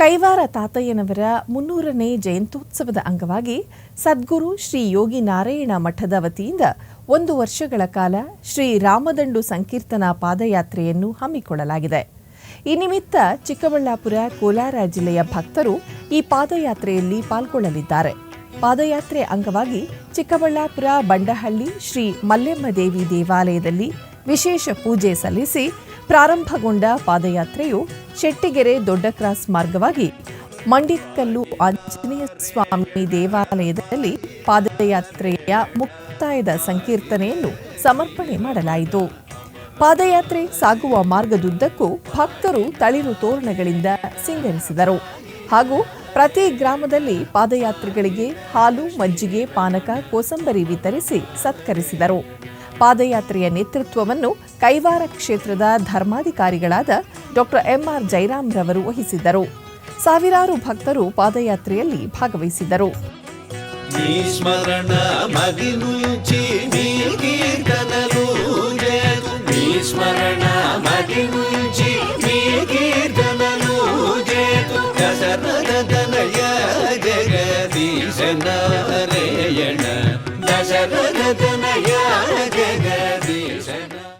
ಕೈವಾರ ತಾತಯ್ಯನವರ 300ನೇ ಜಯಂತ್ಯೋತ್ಸವದ ಅಂಗವಾಗಿ ಸದ್ಗುರು ಶ್ರೀ ಯೋಗಿ ನಾರಾಯಣ ಮಠದ ವತಿಯಿಂದ 1 ವರ್ಷಗಳ ಕಾಲ ಶ್ರೀ ರಾಮದಂಡು ಸಂಕೀರ್ತನಾ ಪಾದಯಾತ್ರೆಯನ್ನು ಹಮ್ಮಿಕೊಳ್ಳಲಾಗಿದೆ. ಈ ನಿಮಿತ್ತ ಚಿಕ್ಕಬಳ್ಳಾಪುರ, ಕೋಲಾರ ಜಿಲ್ಲೆಯ ಭಕ್ತರು ಈ ಪಾದಯಾತ್ರೆಯಲ್ಲಿ ಪಾಲ್ಗೊಳ್ಳಲಿದ್ದಾರೆ. ಪಾದಯಾತ್ರೆ ಅಂಗವಾಗಿ ಚಿಕ್ಕಬಳ್ಳಾಪುರ ಬಂಡಹಳ್ಳಿ ಶ್ರೀ ಮಲ್ಲೆಮ್ಮ ದೇವಿ ದೇವಾಲಯದಲ್ಲಿ ವಿಶೇಷ ಪೂಜೆ ಸಲ್ಲಿಸಿ ಪ್ರಾರಂಭಗೊಂಡ ಪಾದಯಾತ್ರೆಯು ಶೆಟ್ಟಿಗೆರೆ ದೊಡ್ಡ ಕ್ರಾಸ್ ಮಾರ್ಗವಾಗಿ ಮಂಡಿಕಲ್ಲು ಆಂಜನೇಯ ಸ್ವಾಮಿ ದೇವಾಲಯದಲ್ಲಿ ಪಾದಯಾತ್ರೆಯ ಮುಕ್ತಾಯದ ಸಂಕೀರ್ತನೆಯನ್ನು ಸಮರ್ಪಣೆ ಮಾಡಲಾಯಿತು. ಪಾದಯಾತ್ರೆ ಸಾಗುವ ಮಾರ್ಗದುದ್ದಕ್ಕೂ ಭಕ್ತರು ತಳಿರು ತೋರಣಗಳಿಂದ ಸಿಂಗರಿಸಿದರು ಹಾಗೂ ಪ್ರತಿ ಗ್ರಾಮದಲ್ಲಿ ಪಾದಯಾತ್ರಿಗಳಿಗೆ ಹಾಲು, ಮಜ್ಜಿಗೆ, ಪಾನಕ, ಕೋಸಂಬರಿ ವಿತರಿಸಿ ಸತ್ಕರಿಸಿದರು. ಪಾದಯಾತ್ರೆಯ ನೇತೃತ್ವವನ್ನು ಕೈವಾರ ಕ್ಷೇತ್ರದ ಧರ್ಮಾಧಿಕಾರಿಗಳಾದ ಡಾಕ್ಟರ್ ಎಂಆರ್ ಜೈರಾಮ್ ರವರು ವಹಿಸಿದ್ದರು. ಸಾವಿರಾರು ಭಕ್ತರು ಪಾದಯಾತ್ರೆಯಲ್ಲಿ ಭಾಗವಹಿಸಿದ್ದರು. ಜಗದೀಶನ